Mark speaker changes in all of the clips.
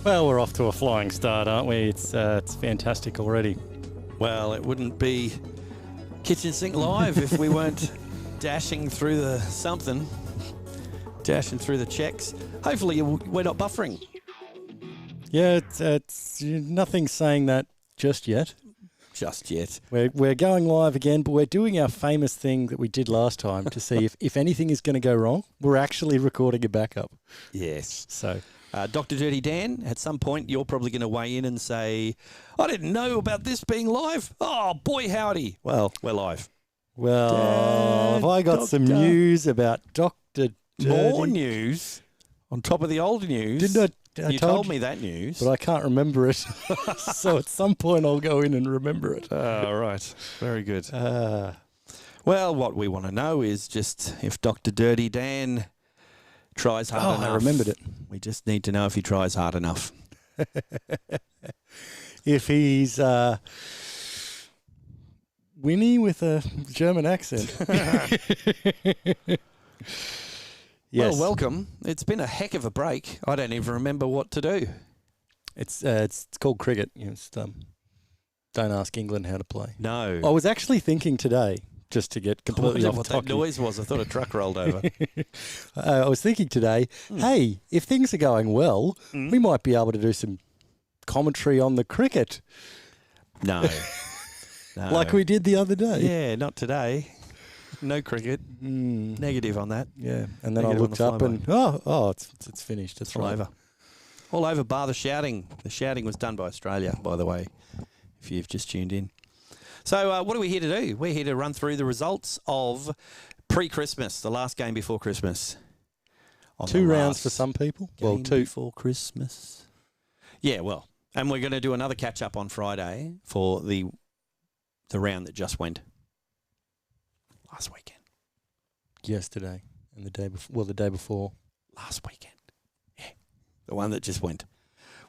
Speaker 1: Well, we're off to a flying start, aren't we? It's fantastic already.
Speaker 2: Well, it wouldn't be Kitchen Sink Live if we weren't dashing through the something, dashing through the checks. Hopefully we're not buffering.
Speaker 1: Yeah, it's nothing saying that just yet.
Speaker 2: Just yet.
Speaker 1: We're going live again, but we're doing our famous thing that we did last time to see if anything is going to go wrong. We're actually recording a backup.
Speaker 2: Yes.
Speaker 1: So,
Speaker 2: Dr. Dirty Dan, at some point you're probably going to weigh in and say, I didn't know about this being live. Oh, boy, howdy. Well, we're live.
Speaker 1: well, have I got some news about Dr. Dirty?
Speaker 2: More news on top of the old news.
Speaker 1: Didn't I
Speaker 2: You told me that news.
Speaker 1: but I can't remember it. So at some point I'll go in and remember it.
Speaker 2: Oh, right. Very good. Well, what we want to know is just if Dr. Dirty Dan tries hard enough.
Speaker 1: I remembered it.
Speaker 2: We just need to know if he tries hard enough.
Speaker 1: If he's Winnie with a German accent. Yes.
Speaker 2: Well, welcome. It's been a heck of a break. I don't even remember what to do.
Speaker 1: It's called cricket. Don't ask England how to play.
Speaker 2: No.
Speaker 1: I was actually thinking today, just to get completely off
Speaker 2: what
Speaker 1: topic.
Speaker 2: that noise was. I thought a truck rolled over.
Speaker 1: I was thinking today, hey, if things are going well, we might be able to do some commentary on the cricket,
Speaker 2: No. No.
Speaker 1: like we did the other day.
Speaker 2: Yeah, not today. No cricket. Negative on that.
Speaker 1: Yeah, and then I
Speaker 2: Negative on
Speaker 1: looked
Speaker 2: the
Speaker 1: up and it's finished. It's
Speaker 2: All
Speaker 1: right.
Speaker 2: over. All over, bar the shouting. The shouting was done by Australia, by the way, if you've just tuned in. So what are we here to do? We're here to run through the results of pre-Christmas, the last game before Christmas. On
Speaker 1: 2
Speaker 2: the
Speaker 1: rounds
Speaker 2: last
Speaker 1: for some people.
Speaker 2: game
Speaker 1: Well, 2.
Speaker 2: before Christmas. Yeah, well, and we're going to do another catch-up on Friday for the round that just went last weekend.
Speaker 1: Yesterday and the day before. Well, the day before.
Speaker 2: Last weekend. Yeah, the one that just went.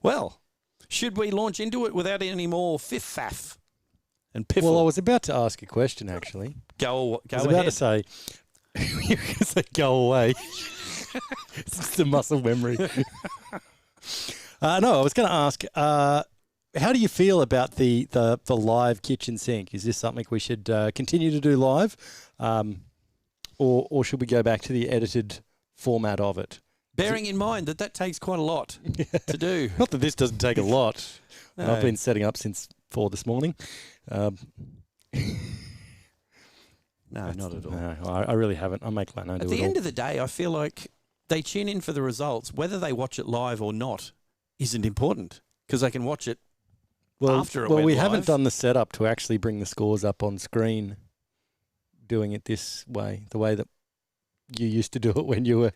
Speaker 2: Well, should we launch into it without any more fiff-faff and piffle?
Speaker 1: Well, I was about to ask a question, actually.
Speaker 2: Go
Speaker 1: I was
Speaker 2: ahead.
Speaker 1: about to say, you were going to say go away. It's just a muscle memory. No, I was going to ask, how do you feel about the live kitchen sink? Is this something we should continue to do live, or should we go back to the edited format of it?
Speaker 2: Bearing in mind that takes quite a lot to do.
Speaker 1: Not that this doesn't take a lot.
Speaker 2: No.
Speaker 1: I've been setting up since 4 this morning.
Speaker 2: No, not at all.
Speaker 1: No, I really haven't. I make Lano do
Speaker 2: At
Speaker 1: it
Speaker 2: the
Speaker 1: all.
Speaker 2: end of the day, I feel like they tune in for the results. Whether they watch it live or not isn't important because they can watch it after it
Speaker 1: well,
Speaker 2: went
Speaker 1: we
Speaker 2: live.
Speaker 1: haven't done the setup to actually bring the scores up on screen, doing it this way, the way that you used to do it when you were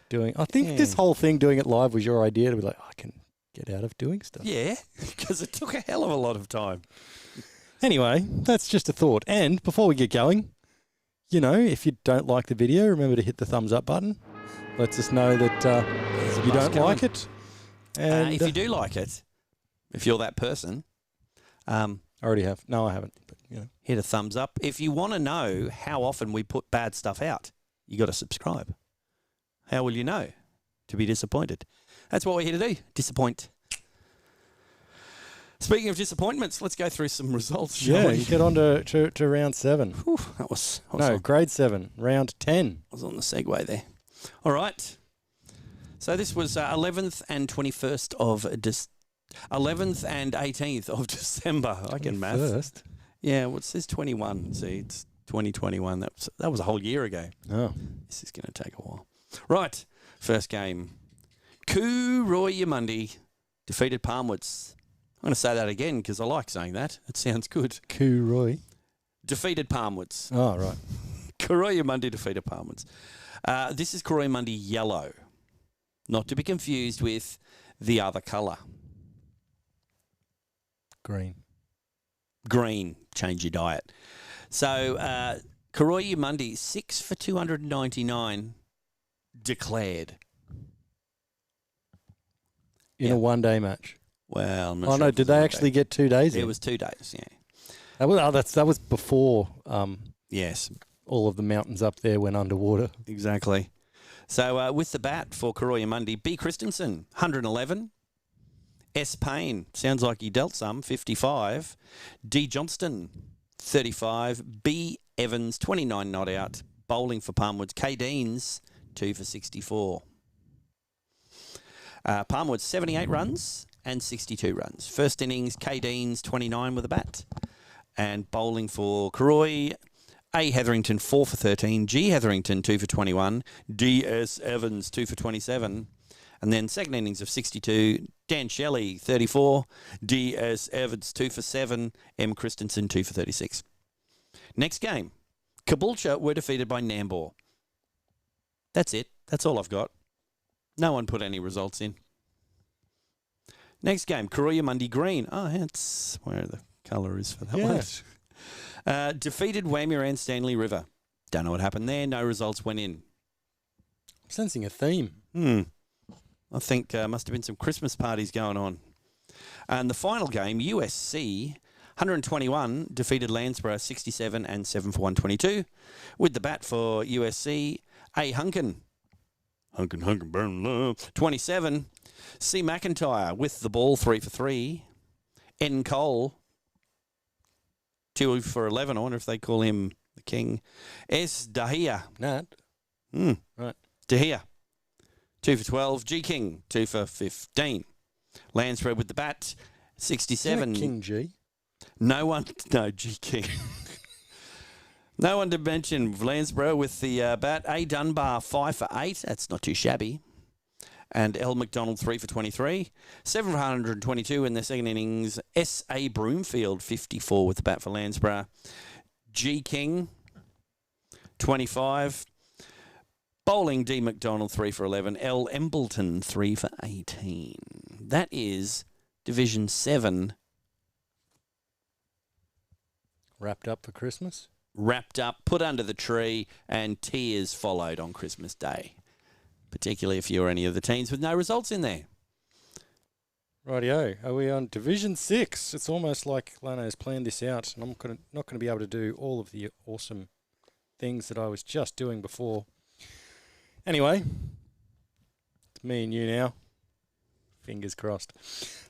Speaker 1: doing. I think this whole thing, doing it live, was your idea to be like, I can get out of doing stuff.
Speaker 2: Yeah, because it took a hell of a lot of time.
Speaker 1: Anyway, that's just a thought. And before we get going, if you don't like the video, remember to hit the thumbs up button. Lets us know that you don't like it. And
Speaker 2: If you do like it, if you're that person,
Speaker 1: I already have. No, I haven't. But,
Speaker 2: hit a thumbs up. If you want to know how often we put bad stuff out, you got to subscribe. How will you know? To be disappointed. That's what we're here to do. Disappoint. Speaking of disappointments, let's go through some results, shall we?
Speaker 1: you get on to round 7.
Speaker 2: Whew, that was
Speaker 1: No, grade 7, round 10.
Speaker 2: I was on the segue there. All right. So this was 11th and 21st of 11th and 18th of December. I can math.
Speaker 1: First.
Speaker 2: Yeah, well, it says 21. See, it's 2021. That was a whole year ago.
Speaker 1: Oh.
Speaker 2: This is going to take a while. Right. First game. Kooroyamundi defeated Palmwoods. I'm going to say that again because I like saying that. It sounds good.
Speaker 1: Roy.
Speaker 2: Defeated Palmwoods.
Speaker 1: Oh, right.
Speaker 2: Kooroyamundi defeated Palmwoods. This is Kooroyamundi yellow. Not to be confused with the other colour.
Speaker 1: Green.
Speaker 2: Green. Change your diet. So, Kooroyamundi, 6 for 299 declared.
Speaker 1: In a one-day match.
Speaker 2: Well, I'm not
Speaker 1: Oh,
Speaker 2: sure
Speaker 1: no,
Speaker 2: if it
Speaker 1: did
Speaker 2: was
Speaker 1: they
Speaker 2: one
Speaker 1: actually
Speaker 2: day.
Speaker 1: get 2 days
Speaker 2: It
Speaker 1: in?
Speaker 2: was 2 days, yeah.
Speaker 1: That was before
Speaker 2: Yes,
Speaker 1: all of the mountains up there went underwater.
Speaker 2: exactly. So with the bat for Kooroyamundi, B. Christensen, 111. S. Payne, sounds like he dealt some, 55. D. Johnston, 35. B. Evans, 29 not out. Bowling for Palmwoods. K. Deans, 2 for 64. Palmwoods, 78 runs and 62 runs. First innings, K. Deans, 29 with a bat. And bowling for Karoy, A. Hetherington, 4 for 13. G. Hetherington, 2 for 21. D. S. Evans, 2 for 27. And then second innings of 62, Dan Shelley, 34. D. S. Evans, 2 for 7. M. Christensen, 2 for 36. Next game, Caboolture were defeated by Nambour. That's it. That's all I've got. No one put any results in. Next game, Coorooyamundee Green. Oh, that's where the colour is for that one. Defeated Wamuran Stanley River. Don't know what happened there. No results went in.
Speaker 1: I'm sensing a theme.
Speaker 2: I think must have been some Christmas parties going on. And the final game, USC, 121, defeated Landsborough 67 and 7 for 122. With the bat for USC, A. Hunkin, burn love, 27. C. McIntyre with the ball, 3 for 3. N. Cole, 2 for 11. I wonder if they call him the king. S. Dahia.
Speaker 1: Nat.
Speaker 2: Right. Dahia, 2 for 12. G. King, 2 for 15. Lansbury with the bat, 67.
Speaker 1: Isn't it King G?
Speaker 2: No, G. King. No one to mention Lansborough with the bat. A. Dunbar, 5 for 8. That's not too shabby. And L. McDonald, 3 for 23. 7 for 122 in the second innings. S. A. Broomfield, 54 with the bat for Lansborough. G. King, 25. Bowling, D. McDonald, 3 for 11. L. Embleton, 3 for 18. That is Division 7.
Speaker 1: Wrapped up for Christmas?
Speaker 2: Wrapped up, put under the tree, and tears followed on Christmas Day. Particularly if you're any of the teams with no results in there.
Speaker 1: Rightio. Are we on Division 6? It's almost like Lano's planned this out, and I'm not going to be able to do all of the awesome things that I was just doing before. Anyway, it's me and you now. Fingers crossed.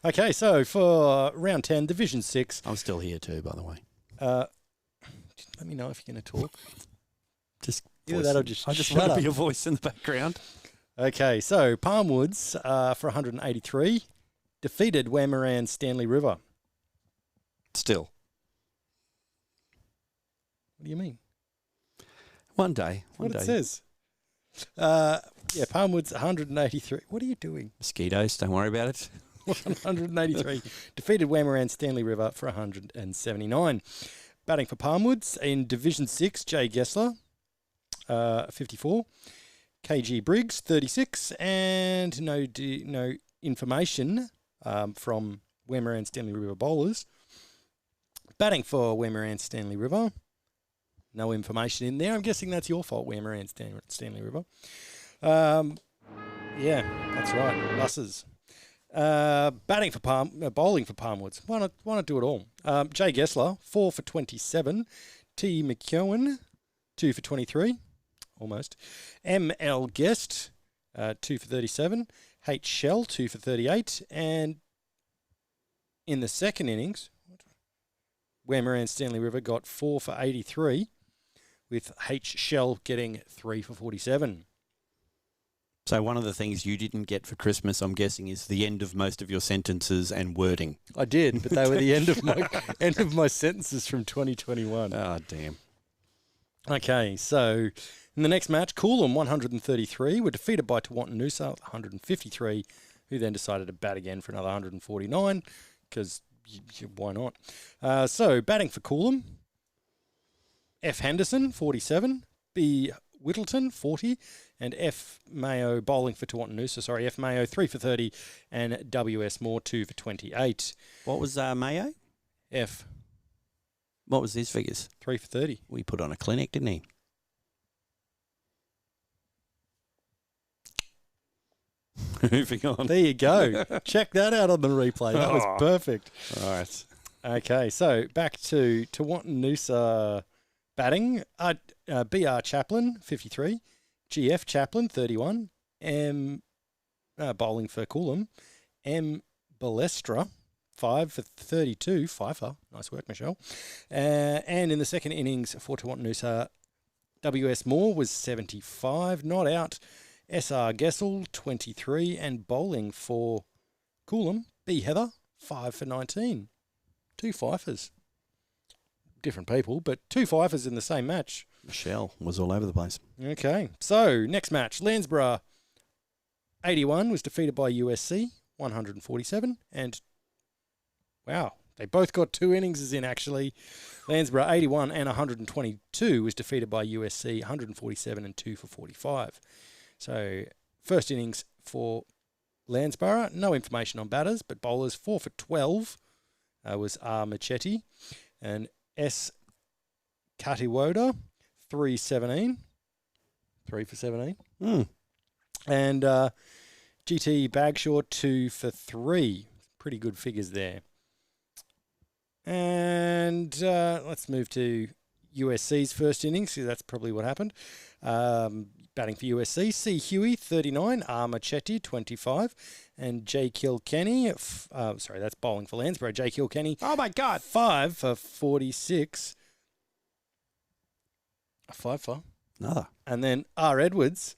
Speaker 1: Okay, so for round 10, Division 6.
Speaker 2: I'm still here too, by the way.
Speaker 1: Just let me know if you're going to talk.
Speaker 2: Just
Speaker 1: either that or just
Speaker 2: I just
Speaker 1: shut
Speaker 2: want
Speaker 1: up.
Speaker 2: to be a voice in the background.
Speaker 1: Okay, so Palmwoods for 183 defeated Wamuran Stanley River.
Speaker 2: Still.
Speaker 1: What do you mean?
Speaker 2: One day.
Speaker 1: It says. Yeah, Palmwoods 183. What are you doing?
Speaker 2: Mosquitoes, don't worry about it.
Speaker 1: 183 defeated Wamuran Stanley River for 179. Batting for Palmwoods in Division 6, Jay Gessler, 54. KG Briggs, 36. And no information from Wamuran Stanley River bowlers. Batting for Wamuran Stanley River. No information in there. I'm guessing that's your fault, Wamuran Stanley River. Yeah, that's right. Buses. Bowling for Palmwoods. Why not do it all? Jay Gessler, 4 for 27. T. McKeown, 2 for 23. Almost. M.L. Guest, 2 for 37. H. Shell, 2 for 38. And in the second innings, Wamuran Stanley River got 4 for 83, with H. Shell getting 3 for 47.
Speaker 2: So one of the things you didn't get for Christmas, I'm guessing, is the end of most of your sentences and wording.
Speaker 1: I did, but they were the end of my sentences from 2021.
Speaker 2: Oh, damn.
Speaker 1: Okay, so in the next match, Coolum 133 were defeated by Tawantinoosa 153, who then decided to bat again for another 149 because why not? So batting for Coolum, F. Henderson 47, B. Whittleton 40, and F. Mayo bowling for Tawantinoosa. Sorry, F. Mayo 3 for 30, and W.S. Moore 2 for 28.
Speaker 2: What was Mayo?
Speaker 1: F.
Speaker 2: What was his figures?
Speaker 1: 3 for 30.
Speaker 2: We put on a clinic, didn't he? Moving on.
Speaker 1: There you go. Check that out on the replay. That was perfect.
Speaker 2: All right.
Speaker 1: Okay, so back to Tawantinoosa batting. B.R. Chaplin, 53. G.F. Chaplin, 31. M. Bowling for Coolum. M. Balestra, 5 for 32. Pfeiffer. Nice work, Michelle. And in the second innings for Tawantinoosa, W.S. Moore was 75. Not out. S.R. Gessel, 23. And bowling for Coolum, B. Heather, 5 for 19. 2 Pfeiffers. Different people, but 2 Pfeiffers in the same match.
Speaker 2: Michelle was all over the place.
Speaker 1: Okay, so next match. Landsborough, 81, was defeated by USC, 147. And, wow, they both got 2 innings in, actually. Landsborough, 81 and 122, was defeated by USC, 147 and 2 for 45. So, first innings for Landsborough, no information on batters, but bowlers, 4 for 12 was R. Machetti. And S. Katiwoda, 317. 3 for 17. And GT Bagshaw, 2 for 3. Pretty good figures there. And let's move to USC's first innings. So that's probably what happened. Batting for USC, C. Huey, 39. R. Machetti, 25. And J. Kilkenny, that's bowling for Landsborough. J. Kilkenny.
Speaker 2: Oh, my God.
Speaker 1: 5 for 46. A 5 for.
Speaker 2: Another.
Speaker 1: And then R. Edwards,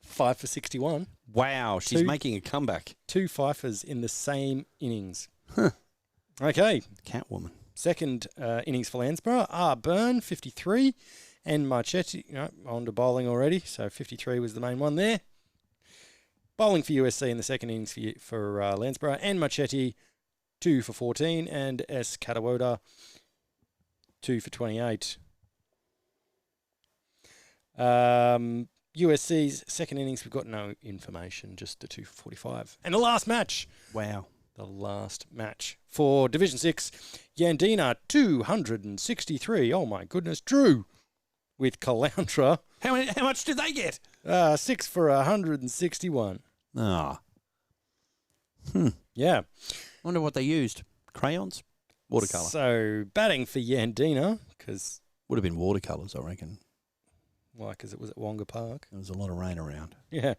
Speaker 1: 5 for 61.
Speaker 2: Wow, she's
Speaker 1: 2
Speaker 2: making a comeback.
Speaker 1: 2 Pfeiffers in the same innings. Okay.
Speaker 2: Catwoman.
Speaker 1: Second innings for Landsborough. R. Byrne, 53. And Marchetti, on to bowling already. So 53 was the main one there. Bowling for USC in the second innings for Landsborough. And Marchetti, 2 for 14. And S. Katawoda, 2 for 28. USC's second innings, we've got no information, just a 2 for 45. And the last match.
Speaker 2: Wow.
Speaker 1: The last match for Division 6. Yandina, 263. Oh, my goodness. Drew with Caloundra.
Speaker 2: How much did they get?
Speaker 1: 6 for 161.
Speaker 2: Ah.
Speaker 1: Yeah.
Speaker 2: Wonder what they used. Crayons? Watercolour.
Speaker 1: So, batting for Yandina, because...
Speaker 2: Would have been watercolours, I reckon.
Speaker 1: Why? Because it was at Wonga Park.
Speaker 2: There was a lot of rain around.
Speaker 1: Yeah.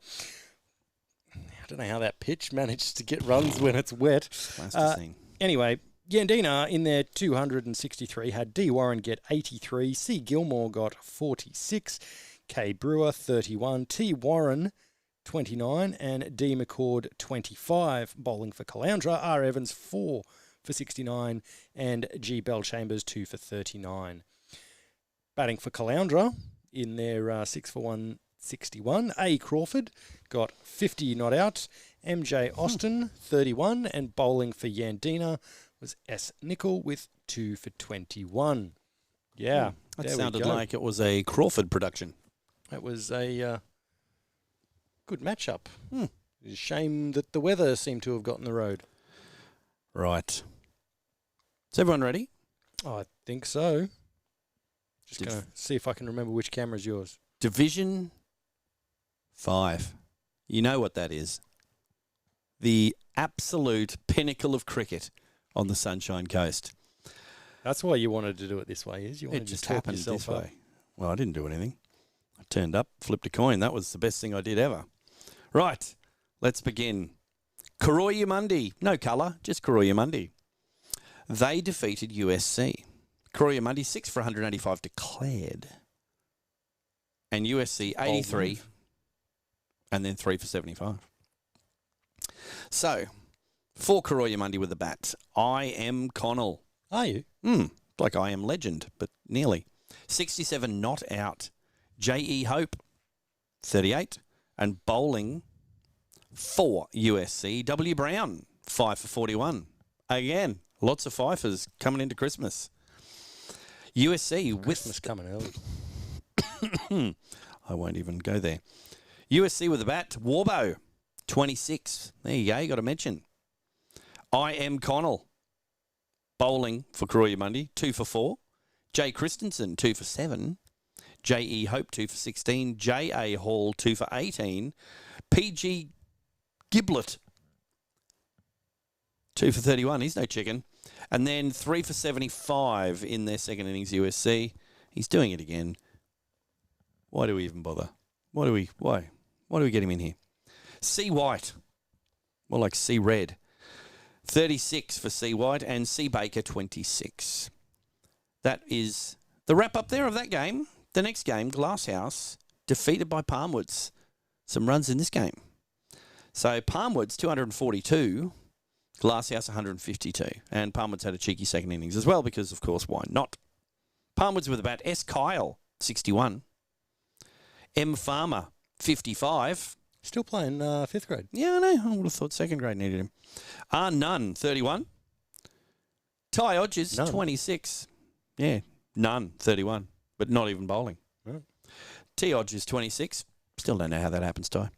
Speaker 1: I don't know how that pitch managed to get runs when it's wet.
Speaker 2: Plasticine.
Speaker 1: Anyway, Yandina in their 263 had D. Warren get 83, C. Gilmore got 46, K. Brewer 31, T. Warren 29, and D. McCord 25. Bowling for Caloundra, R. Evans 4 for 69, and G. Bell Chambers 2 for 39. Batting for Caloundra in their 6 for 161, A. Crawford got 50 not out, MJ Austin 31, and bowling for Yandina was S. Nickel with 2 for 21. Yeah.
Speaker 2: That sounded like it was a Crawford production.
Speaker 1: It was a good matchup. It's a shame that the weather seemed to have gotten the road.
Speaker 2: Right. Is everyone ready?
Speaker 1: I think so. Just going to see if I can remember which camera's yours.
Speaker 2: Division 5. You know what that is. The absolute pinnacle of cricket on the Sunshine Coast.
Speaker 1: That's why you wanted to do it this way, is you wanted
Speaker 2: It just
Speaker 1: to talk
Speaker 2: happened
Speaker 1: yourself
Speaker 2: this
Speaker 1: up.
Speaker 2: way. Well, I didn't do anything. I turned up, flipped a coin. That was the best thing I did ever. Right, let's begin. Corroyumundi. No colour, just Corroyumundi. They defeated USC. Corroyumundi 6 for 185 declared. And USC 83. And then 3 for 75. So, for Corroyumundi with the bat, I am Connell.
Speaker 1: Are you?
Speaker 2: Like I am legend, but nearly. 67 not out. J.E. Hope, 38. And bowling for USC, W. Brown, 5 for 41. Again, lots of fifers coming into Christmas. USC with...
Speaker 1: Christmas coming early.
Speaker 2: I won't even go there. USC with the bat, Warbo, 26. There you go, you got to mention. I am Connell. Bowling for Corroyumundi, 2 for 4. Jay Christensen, 2 for 7. J.E. Hope, 2 for 16. J.A. Hall, 2 for 18. P.G. Giblet, 2 for 31. He's no chicken. And then 3 for 75 in their second innings, USC. He's doing it again. Why do we even bother? Why do we get him in here? C. White. More like C. Red. 36 for C. White, and C. Baker 26. That is the wrap up there of that game. The next game, Glasshouse, defeated by Palmwoods. Some runs in this game. So Palmwoods 242, Glasshouse 152. And Palmwoods had a cheeky second innings as well because, of course, why not? Palmwoods with a bat, S. Kyle, 61. M. Farmer, 55.
Speaker 1: Still playing fifth grade.
Speaker 2: Yeah, I know. I would have thought second grade needed him. R. Nunn, 31. Ty Hodges,
Speaker 1: Nunn.
Speaker 2: 26. Yeah, Nunn, 31. But not even bowling.
Speaker 1: Right.
Speaker 2: T. Hodges, 26. Still don't know how that happens, Ty.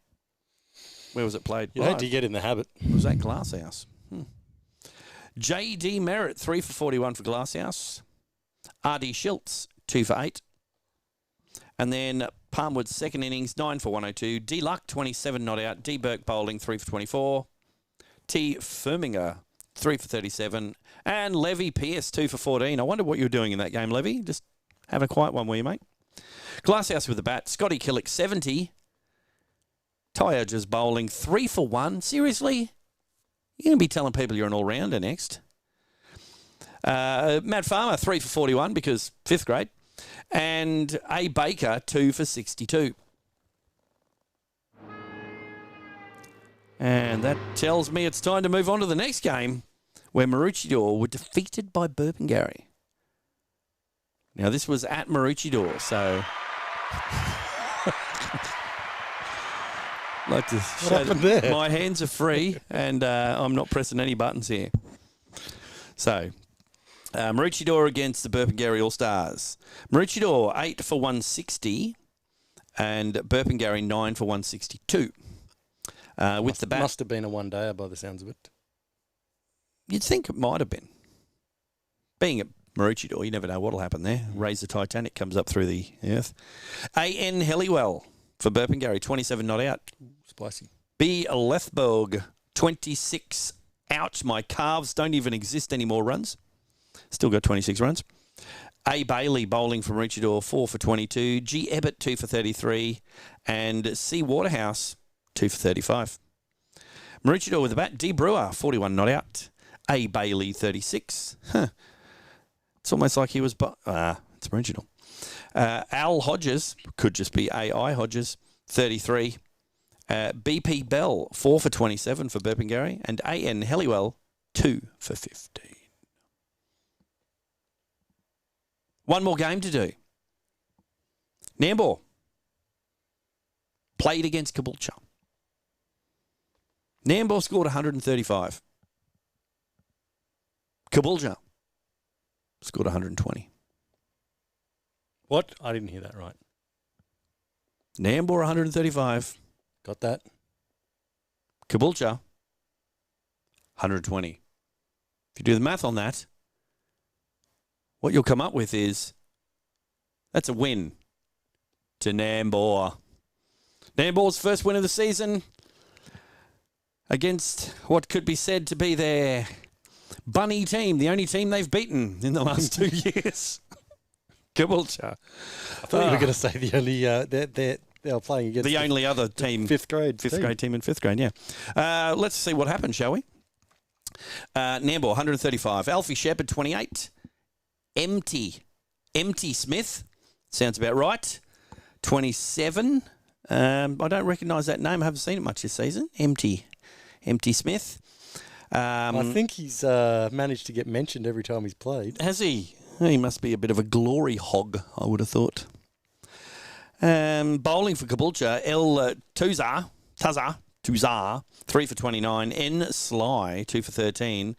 Speaker 2: Where was it played?
Speaker 1: You had to get in the habit.
Speaker 2: Was that Glasshouse? J.D. Merritt, 3 for 41 for Glasshouse. R.D. Schiltz, 2 for 8. And then Palmwood's second innings, 9 for 102. D. Luck, 27 not out. D. Burke bowling, 3 for 24. T. Firminger, 3 for 37. And Levy Pierce, 2 for 14. I wonder what you were doing in that game, Levy. Just have a quiet one, will you, mate? Glasshouse with the bat. Scotty Killick, 70. Ty Hodges bowling, 3 for 1. Seriously? You're going to be telling people you're an all-rounder next. Matt Farmer, 3 for 41 because 5th grade. And A. Baker, 2 for 62. And that tells me it's time to move on to the next game where Maroochydore were defeated by Burpengary. Now, this was at Maroochydore, so... I'd like to show that my hands are free and I'm not pressing any buttons here. So, Maroochydore against the Burpengary All-Stars. Maroochydore, 8 for 160 and Burpengary, 9 for 162. With the bat...
Speaker 1: Must have been a one-dayer by the sounds of it.
Speaker 2: You'd think it might have been. Being at Maroochydore, you never know what'll happen there. Raise the Titanic comes up through the earth. A.N. Helliwell for Burpengary, 27 not out.
Speaker 1: Spicy.
Speaker 2: B. Lethberg, 26 out. My calves don't even exist anymore runs. Still got 26 runs. A. Bailey bowling from Maroochydore, 4 for 22. G. Ebbett, 2 for 33. And C. Waterhouse, 2 for 35. Maroochydore with the bat. D. Brewer, 41 not out. A. Bailey, 36. It's almost like he was... it's Maroochydore. Al Hodges, could just be A.I. Hodges, 33. B.P. Bell, 4 for 27 for Burpengary. And A.N. Helliwell, 2 for 15. One more game to do. Nambour played against Caboolture. Nambour scored 135. Caboolture scored 120.
Speaker 1: What? I didn't hear that right.
Speaker 2: Nambour 135.
Speaker 1: Got that?
Speaker 2: Caboolture 120. If you do the math on that, what you'll come up with is that's a win to Nambour. Nambour's first win of the season against what could be said to be their bunny team, the only team they've beaten in the last 2 years. Caboolture.
Speaker 1: I thought you were going to say the only they were playing against
Speaker 2: the only other team,
Speaker 1: fifth grade
Speaker 2: team in 5th grade. Yeah. Let's see what happened, shall we? Nambour 135, Alfie Shepherd 28, Empty Smith, sounds about right, 27. I don't recognise that name. I haven't seen it much this season. Empty Smith.
Speaker 1: I think he's managed to get mentioned every time he's played.
Speaker 2: Has he? He must be a bit of a glory hog, I would have thought. Bowling for Caboolture, L. Tuzar, 3 for 29. N. Sly, 2 for 13.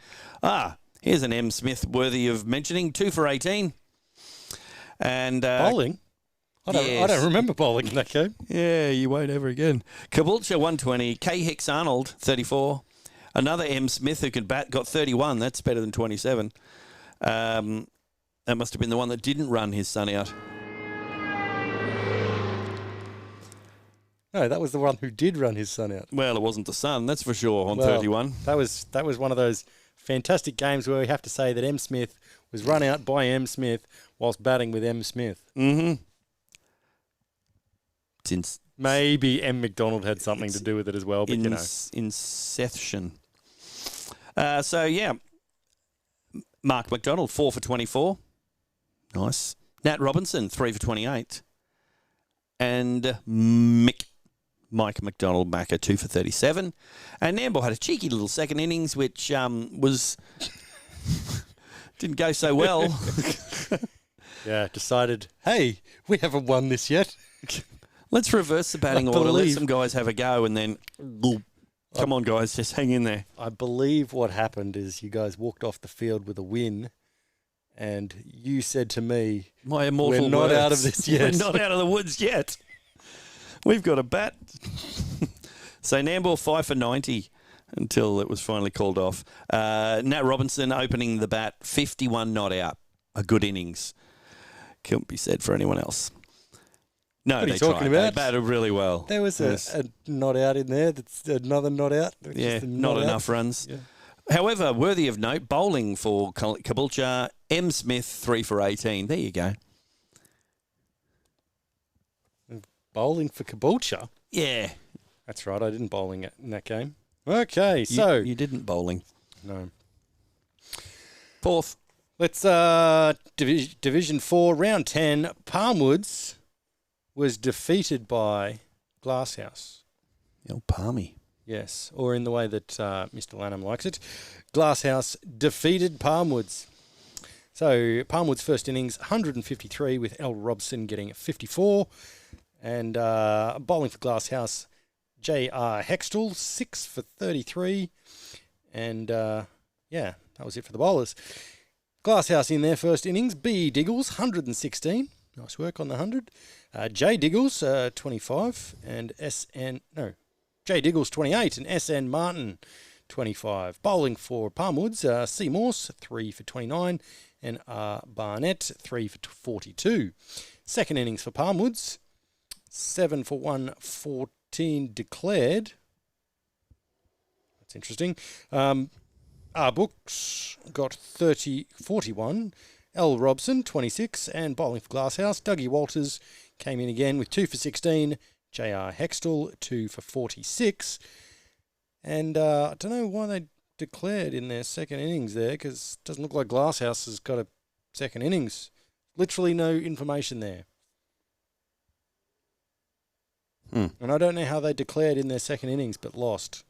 Speaker 2: Here's an M. Smith worthy of mentioning, 2 for 18. And
Speaker 1: bowling? I don't remember bowling in that game.
Speaker 2: Yeah, you won't ever again. Caboolture, 120. K. Hicks Arnold, 34. Another M. Smith who could bat, got 31. That's better than 27. That must have been the one that didn't run his son out.
Speaker 1: No, that was the one who did run his son out.
Speaker 2: Well, it wasn't the son, that's for sure, on 31.
Speaker 1: That was one of those fantastic games where we have to say that M. Smith was run out by M. Smith whilst batting with M. Smith.
Speaker 2: Mm-hmm.
Speaker 1: Maybe M. McDonald had something to do with it as well, but
Speaker 2: Inception. So Mark McDonald, 4 for 24. Nice. Nat Robinson, 3 for 28. And Mike McDonald Macca, 2 for 37. And Nambour had a cheeky little second innings, which was didn't go so well.
Speaker 1: Yeah, decided, hey, we haven't won this yet.
Speaker 2: Let's reverse the batting order. Let some guys have a go, and then come on, guys, just hang in there.
Speaker 1: I believe what happened is you guys walked off the field with a win, and you said to me,
Speaker 2: My immortal
Speaker 1: we're not
Speaker 2: words.
Speaker 1: out of this yet.
Speaker 2: We're not out of the woods yet. We've got a bat. So Nambour 5 for 90 until it was finally called off. Nat Robinson opening the bat, 51 not out. A good innings. Can't be said for anyone else. No,
Speaker 1: What are
Speaker 2: they
Speaker 1: you talking
Speaker 2: tried.
Speaker 1: about?
Speaker 2: They batted really well.
Speaker 1: There was
Speaker 2: Yes.
Speaker 1: a not out in there. That's another not out. It's
Speaker 2: Yeah,
Speaker 1: just a
Speaker 2: not
Speaker 1: out.
Speaker 2: enough runs.
Speaker 1: Yeah.
Speaker 2: However, worthy of note, bowling for Caboolture, M. Smith, 3 for 18. There you go.
Speaker 1: Bowling for Caboolture.
Speaker 2: Yeah.
Speaker 1: That's right. I didn't bowling in that game. Okay, so
Speaker 2: You didn't bowling.
Speaker 1: no.
Speaker 2: Fourth.
Speaker 1: Let's Division 4, round 10. Palmwoods was defeated by Glasshouse.
Speaker 2: Oh, Palmy.
Speaker 1: Yes, or in the way that Mr. Lanham likes it, Glasshouse defeated Palmwoods. So Palmwoods' first innings, 153 with L. Robson getting 54. And bowling for Glasshouse, J.R. Hextall, 6 for 33. And that was it for the bowlers. Glasshouse in their first innings, B. Diggles, 116. Nice work on the 100. J. Diggles, 25. And J. Diggles, 28. And S.N. Martin, 25. Bowling for Palmwoods, C. Morse, 3 for 29. And R. Barnett, 3 for 42. Second innings for Palmwoods, 7 for 114 declared. That's interesting. R. Books got 41. L. Robson, 26. And bowling for Glasshouse, Dougie Walters came in again with 2 for 16. J.R. Hextall, 2 for 46. And I don't know why they declared in their second innings there, because it doesn't look like Glasshouse has got a second innings. Literally no information there. And I don't know how they declared in their second innings but lost.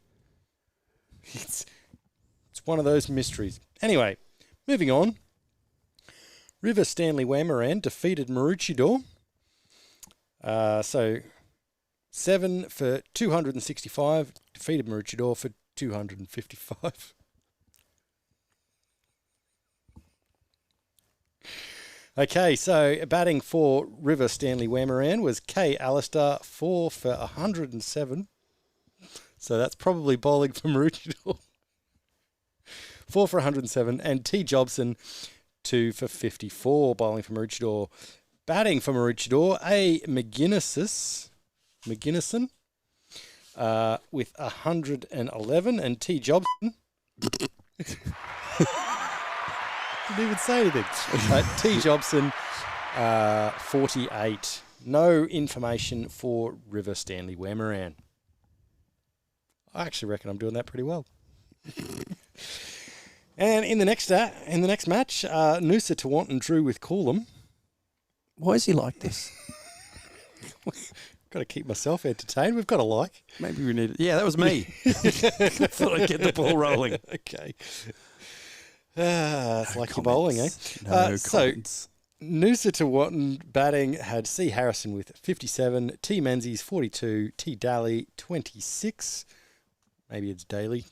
Speaker 1: It's one of those mysteries. Anyway, moving on. River Stanley Wameran defeated Maroochydore. So 7 for 265, defeated Maroochydore for 255. Okay, so batting for River Stanley Wameran was K. Alistair, 4 for 107. So that's probably bowling for Maroochydore. 4 for 107. And T. Jobson, 2 for 54, bowling for Maroochydore. Batting for Maroochydore, A. McGinnison, with 111. And T. Jobson... Didn't even say anything. T. Jobson, 48. No information for River Stanley Wameran. I actually reckon I'm doing that pretty well. And in the next match, Noosa Tewantin drew with Coolum.
Speaker 2: Why is he like this?
Speaker 1: Got to keep myself entertained. We've got a like.
Speaker 2: Maybe we need it. Yeah, that was me. Thought I'd get the ball rolling.
Speaker 1: Okay. It's like your bowling, eh?
Speaker 2: No
Speaker 1: so,
Speaker 2: comments.
Speaker 1: Noosa Tewantin batting had C. Harrison with 57, T. Menzies 42, T. Daly 26. Maybe it's Daly.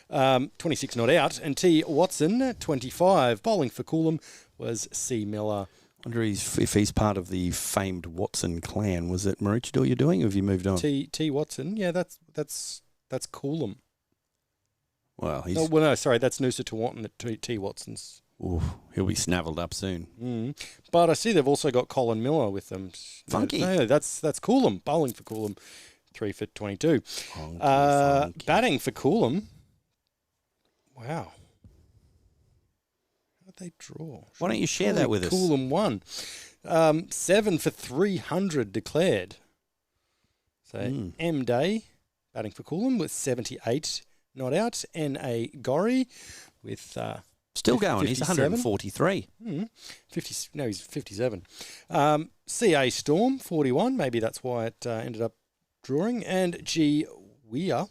Speaker 1: 26 not out. And T. Watson 25. Bowling for Coolum was C. Miller.
Speaker 2: I wonder if he's part of the famed Watson clan. Was it Maroochydore you're doing, or have you moved on?
Speaker 1: T. Watson. Yeah, that's Coolum.
Speaker 2: Well, he's
Speaker 1: No, sorry, that's Noosa Tewantin at T. Watson's.
Speaker 2: he'll be snavelled up soon.
Speaker 1: But I see they've also got Colin Miller with them.
Speaker 2: Funky.
Speaker 1: No, that's Coolum. Bowling for Coolum, 3 for 22.
Speaker 2: Funky.
Speaker 1: Batting for Coolum. Wow. How did they draw?
Speaker 2: Why don't you share that with us?
Speaker 1: Coolum won. 7 for 300 declared. So M. Day batting for Coolum with 78. not out. N.A. Gorry with
Speaker 2: Still going. He's
Speaker 1: 57.
Speaker 2: 143.
Speaker 1: 50. No, he's 57. C.A. Storm 41. Maybe that's why it ended up drawing. And G. Weir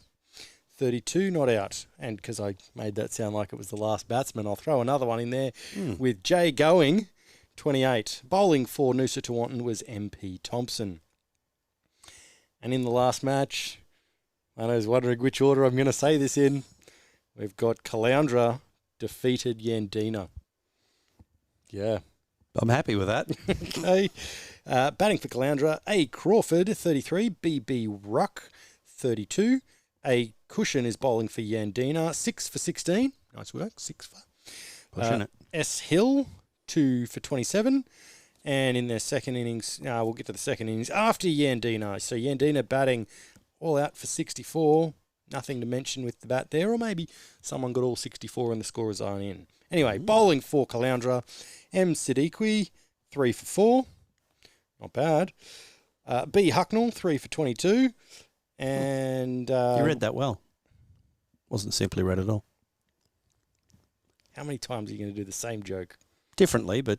Speaker 1: 32, not out. And because I made that sound like it was the last batsman, I'll throw another one in there with J. Going 28. Bowling for Noosa Tawantin was MP Thompson. And in the last match, I was wondering which order I'm going to say this in. We've got Caloundra defeated Yandina. Yeah.
Speaker 2: I'm happy with that.
Speaker 1: Okay. Batting for Caloundra, A. Crawford, 33. B.B. Ruck, 32. A. Cushion is bowling for Yandina, 6 for 16. Nice work, 6 for.
Speaker 2: Pushing it.
Speaker 1: S. Hill, 2 for 27. And in their second innings, we'll get to the second innings after Yandina. So Yandina batting all out for 64. Nothing to mention with the bat there, or maybe someone got all 64 and the scorers aren't in. Anyway, bowling for Caloundra, M. Siddiqui, 3 for 4. Not bad. B. Hucknall, 3 for 22. And
Speaker 2: You read that well. Wasn't simply read at all.
Speaker 1: how many times are you going to do the same joke?
Speaker 2: Differently, but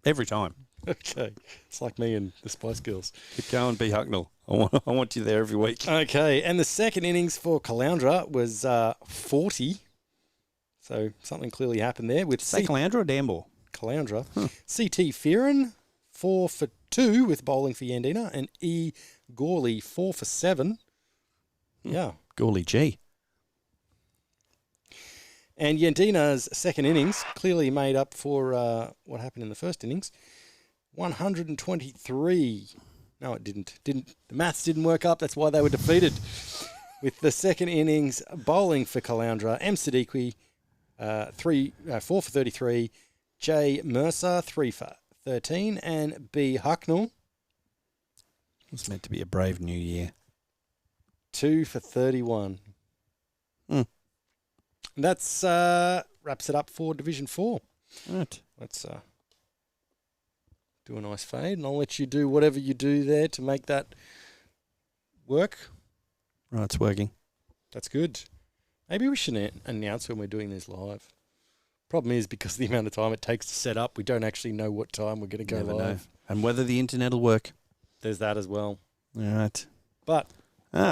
Speaker 2: every time.
Speaker 1: Okay. It's like me and the Spice Girls.
Speaker 2: Keep going, B. Hucknall. I want you there every week.
Speaker 1: Okay, and the second innings for Caloundra was 40. So something clearly happened there with
Speaker 2: Say Caloundra or Danbor?
Speaker 1: Caloundra. C.T. Fearon, 4 for 2 with bowling for Yandina. And E. Gawley, 4 for 7. Yeah.
Speaker 2: Gawley G.
Speaker 1: And Yandina's second innings clearly made up for what happened in the first innings. 123. No, it didn't. The maths didn't work up. That's why they were defeated. With the second innings bowling for Caloundra, M. Siddiqui, 4 for 33. J. Mercer, 3 for 13. And B. Hucknall,
Speaker 2: It's meant to be a brave new year.
Speaker 1: 2 for 31.
Speaker 2: Mm.
Speaker 1: And that's wraps it up for Division 4.
Speaker 2: Right.
Speaker 1: Let's do a nice fade, and I'll let you do whatever you do there to make that work.
Speaker 2: Right, it's working.
Speaker 1: That's good. Maybe we should announce when we're doing this live. Problem is, because of the amount of time it takes to set up, we don't actually know what time we're going to go
Speaker 2: Never
Speaker 1: live.
Speaker 2: know. And whether the internet will work.
Speaker 1: There's that as well.
Speaker 2: All right.
Speaker 1: But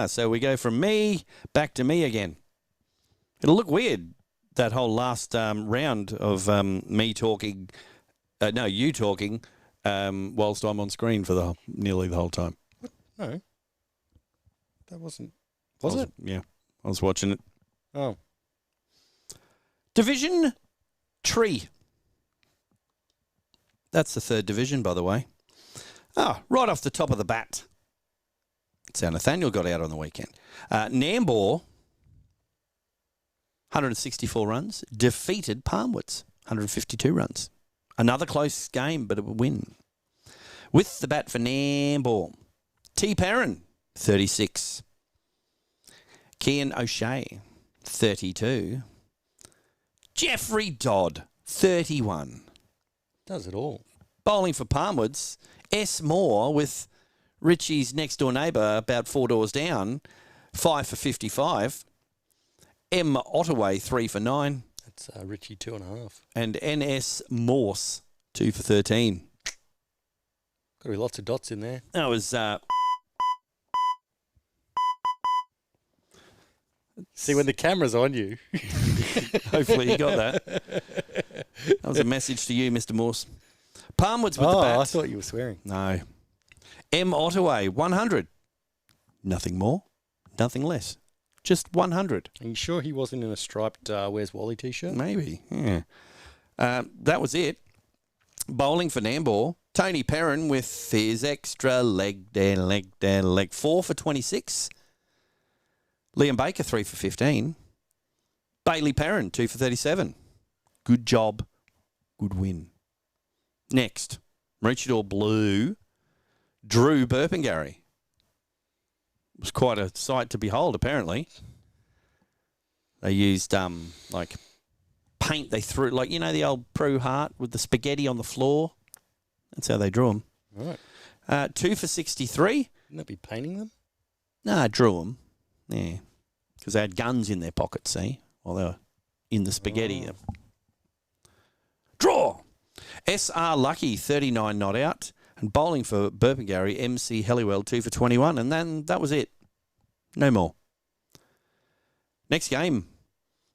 Speaker 2: So we go from me back to me again. It'll look weird, that whole last round of me talking, you talking, whilst I'm on screen for nearly the whole time.
Speaker 1: no, that wasn't. Was it?
Speaker 2: Yeah, I was watching it.
Speaker 1: Oh,
Speaker 2: Division Tree. That's the third division, by the way. Right off the top of the bat. That's how Nathaniel got out on the weekend. Nambour, 164 runs, defeated Palmwoods, 152 runs. Another close game, but a win. With the bat for Nambour, T. Perrin, 36. Cian O'Shea, 32. Jeffrey Dodd, 31.
Speaker 1: does it all.
Speaker 2: Bowling for Palmwoods, S. Moore with Richie's next door neighbour about 4 doors down, 5 for 55. M. Ottaway, 3 for 9.
Speaker 1: That's Richie 2.5.
Speaker 2: And N.S. Morse, 2 for 13.
Speaker 1: Got to be lots of dots in there.
Speaker 2: That was...
Speaker 1: See, when the camera's on you.
Speaker 2: hopefully you got that. That was a message to you, Mr. Morse. Palmwoods with the bat.
Speaker 1: I thought you were swearing.
Speaker 2: No. M. Ottaway, 100. Nothing more, nothing less. Just 100.
Speaker 1: Are you sure he wasn't in a striped Where's Wally t-shirt?
Speaker 2: Maybe, yeah. That was it. Bowling for Nambour. Tony Perrin with his extra leg down, leg down, leg. 4 for 26. Liam Baker, 3 for 15. Bailey Perrin, 2 for 37. Good job. Good win. Next, Maroochydore Blue. Drew Burpengary. It was quite a sight to behold, apparently. They used, like, paint they threw, like, you know, the old Pro Heart with the spaghetti on the floor? That's how they drew them.
Speaker 1: Right.
Speaker 2: 2 for 63.
Speaker 1: Wouldn't that be painting them?
Speaker 2: No, drew them. Yeah. because they had guns in their pockets, see, while they were in the spaghetti.
Speaker 1: Oh.
Speaker 2: Draw! SR Lucky, 39 not out. And bowling for Burpengary, MC Helliwell, 2 for 21. And then that was it. No more. Next game,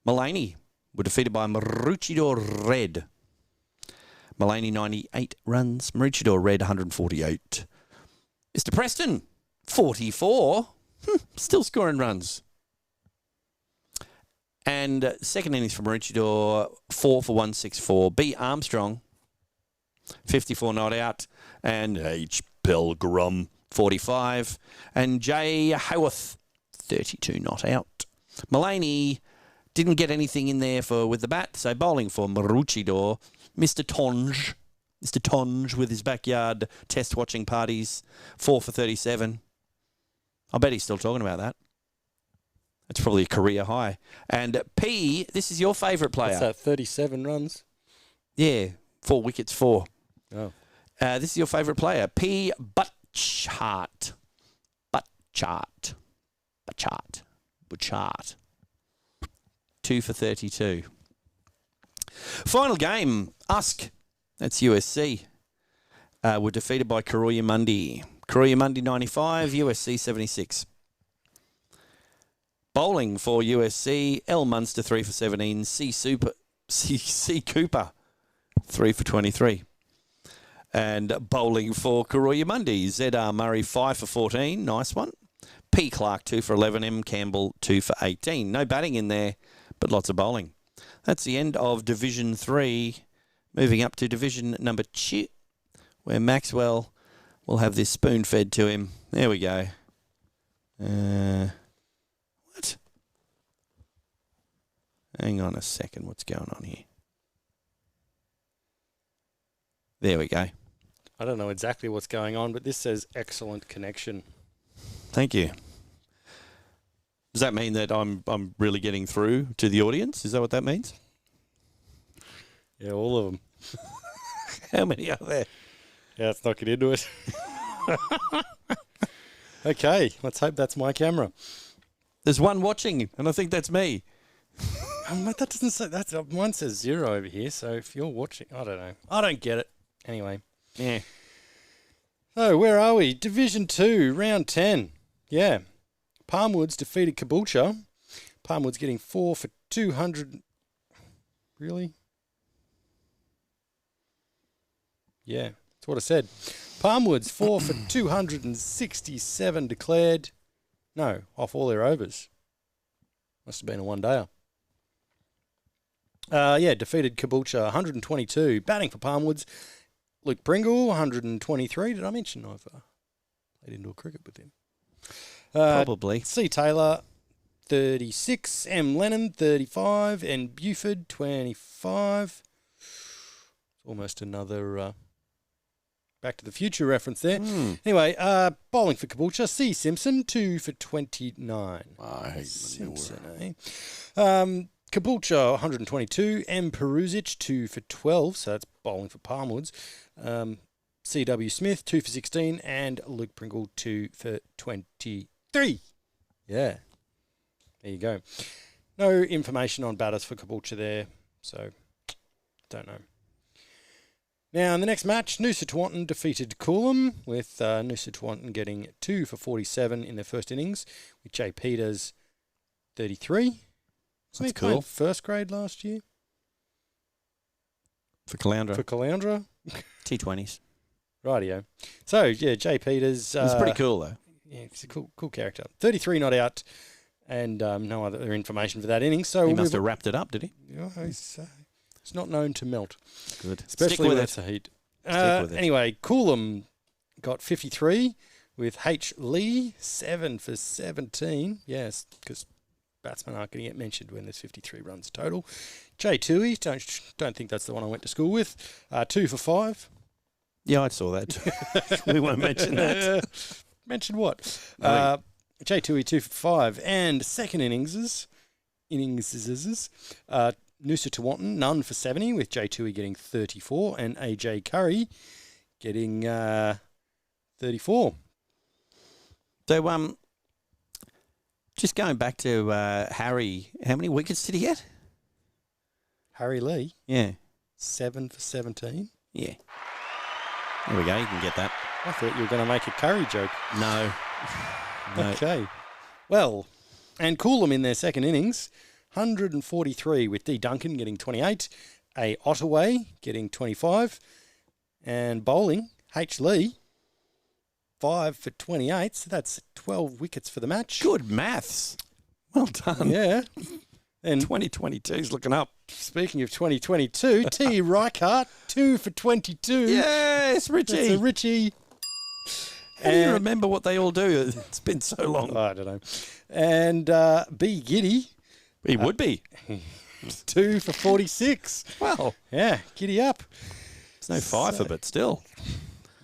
Speaker 2: Mullaney were defeated by Maroochydore Red. Mullaney, 98 runs. Maroochydore Red, 148. Mr. Preston, 44. Still scoring runs. And second innings for Maroochydore, 4 for 164. B. Armstrong, 54 not out. And H. Pilgrim, 45. And J. Haworth, 32 not out. Mullaney didn't get anything in there with the bat, so bowling for Maroochydore, Mr. Tonge. Mr. Tonge with his backyard test watching parties, 4 for 37. I bet he's still talking about that. That's probably a career high. And P, this is your favourite player.
Speaker 1: What's that, 37 runs?
Speaker 2: Yeah, 4 wickets, 4.
Speaker 1: Oh.
Speaker 2: This is your favourite player, P. Butchart. Butchart. 2 for 32. Final game, Usk, that's USC, were defeated by Koroyamundi. Koroyamundi 95, USC 76. Bowling for USC, L. Munster 3 for 17, C. Cooper 3 for 23. And bowling for Koroyamundi, ZR Murray 5 for 14, nice one. P. Clark 2 for 11, M. Campbell 2 for 18. No batting in there, but lots of bowling. That's the end of Division 3. Moving up to Division number 2, where Maxwell will have this spoon fed to him. There we go. What? Hang on a second. What's going on here? There we go.
Speaker 1: I don't know exactly what's going on, but this says excellent connection.
Speaker 2: Thank you. Does that mean that I'm really getting through to the audience? Is that what that means?
Speaker 1: Yeah, all of them.
Speaker 2: How many are there?
Speaker 1: Yeah, let's not get into it. Okay, let's hope that's my camera.
Speaker 2: There's one watching, and I think that's me.
Speaker 1: That doesn't say that's mine says 0 over here. So if you're watching, I don't know. I don't get it. Anyway,
Speaker 2: Yeah.
Speaker 1: so where are we? Division 2, round 10. Yeah, Palmwoods defeated Caboolture. Palmwoods getting 4 for 200. Really? Yeah, that's what I said. Palmwoods 4 for 267 declared. No, off all their overs. Must have been a one-dayer. Defeated Caboolture 122. Batting for Palmwoods, Luke Pringle 123. Did I mention I've played indoor cricket with him?
Speaker 2: Probably.
Speaker 1: C. Taylor 36. M. Lennon 35. And Buford 25. Almost another Back to the Future reference there. Anyway, bowling for Caboolture, C. Simpson 2 for 29.
Speaker 2: I hate
Speaker 1: Simpson, eh? Caboolture 122, M. Peruzic 2 for 12, so that's bowling for Palmwoods. C.W. Smith 2 for 16, and Luke Pringle 2 for 23. Yeah, there you go. No information on batters for Caboolture there, so don't know. Now, in the next match, Noosa Tewantin defeated Coolum, with Noosa Tewantin getting 2 for 47 in their first innings, with Jay Peters 33.
Speaker 2: That's cool.
Speaker 1: First grade last year
Speaker 2: For Caloundra.
Speaker 1: for Caloundra.
Speaker 2: T20s.
Speaker 1: Rightio. So, yeah, Jay Peters.
Speaker 2: It's pretty cool, though.
Speaker 1: Yeah, he's a cool character. 33 not out, and no other information for that inning. So
Speaker 2: He must have wrapped it up, did he?
Speaker 1: Yeah, he's not known to melt.
Speaker 2: Good.
Speaker 1: Especially
Speaker 2: Stick with
Speaker 1: when
Speaker 2: it.
Speaker 1: it's a heat.
Speaker 2: Stick with it.
Speaker 1: Anyway, Coolum got 53 with H. Lee, 7 for 17. Yes, because batsmen aren't going to get mentioned when there's 53 runs total. Jay Toohey, don't think that's the one I went to school with. 2 for 5.
Speaker 2: Yeah, I saw that. We won't mention that.
Speaker 1: Mention what?
Speaker 2: Nothing.
Speaker 1: Jay Toohey, 2 for 5. And second innings, Noosa Tewantin, none for 70, with Jay Toohey getting 34 and AJ Curry getting 34.
Speaker 2: So, Just going back to Harry, how many wickets did he get?
Speaker 1: Harry Lee,
Speaker 2: Yeah.
Speaker 1: 7 for 17.
Speaker 2: Yeah. There we go. You can get that.
Speaker 1: I thought you were going to make a Curry joke.
Speaker 2: No. No.
Speaker 1: Okay. Well, and Coolum in their second innings, 143 with D. Duncan getting 28, A. Ottaway getting 25, and bowling, H. Lee, 5 for 28. So that's 12 wickets for the match.
Speaker 2: Good maths. Well done.
Speaker 1: Yeah. And
Speaker 2: 2022's looking up.
Speaker 1: speaking of 2022, T. Reichardt, 2 for 22.
Speaker 2: Yes, Richie.
Speaker 1: That's a Richie.
Speaker 2: How do you remember what they all do? It's been so long.
Speaker 1: I don't know. And B. Giddy,
Speaker 2: He would be.
Speaker 1: 2 for 46.
Speaker 2: Well,
Speaker 1: Yeah, giddy up.
Speaker 2: it's no fifer, but still.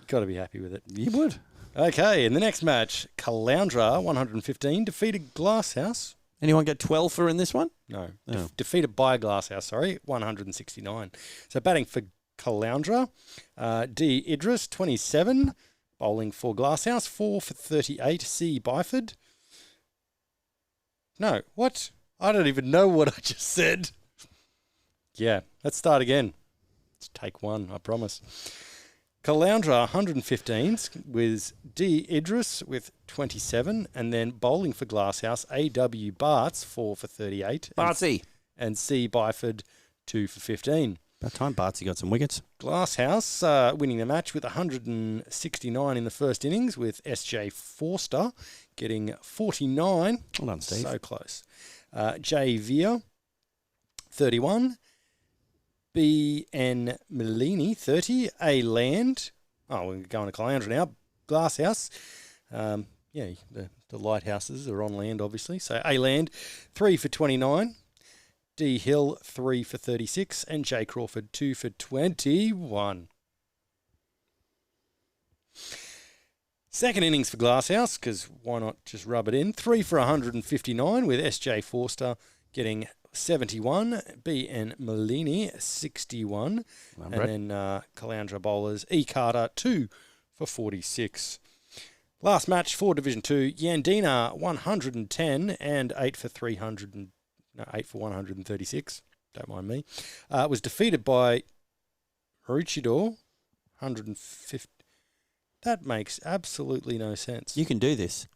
Speaker 1: Got to be happy with it.
Speaker 2: You would.
Speaker 1: Okay, in the next match, Caloundra, 115, defeated Glasshouse.
Speaker 2: Anyone get 12 for in this one?
Speaker 1: No,
Speaker 2: Oh.
Speaker 1: defeated by Glasshouse, 169. So batting for Caloundra, D. Idris, 27. Bowling for Glasshouse, 4 for 38. C. Byford. No, what? I don't even know what I just said. Yeah, let's start again. Let's take one, I promise. Caloundra, 115s with D. Idris with 27, and then bowling for Glasshouse, A.W. Barts, 4 for 38.
Speaker 2: Bartsy.
Speaker 1: And C. Byford, 2 for 15.
Speaker 2: About time Bartsy got some wickets.
Speaker 1: Glasshouse winning the match with 169 in the first innings, with S.J. Forster getting 49.
Speaker 2: Well done, Steve.
Speaker 1: So close. J. Veer, 31. B.N. Mellini, 30. A. Land. Oh, we're going to Caloundra now. Glasshouse. Yeah, the lighthouses are on land, obviously. So A. Land, 3 for 29. D. Hill, 3 for 36. And J. Crawford, 2 for 21. Second innings for Glasshouse, because why not just rub it in? 3 for 159 with S.J. Forster getting 71. B.N. Mellini, 61. And then Caloundra bowlers, E. Carter, 2 for 46. Last match for Division 2, Yandina, 110 and 8 for 136. Don't mind me. Was defeated by Maroochydore, 150. That makes absolutely no sense.
Speaker 2: You can do this.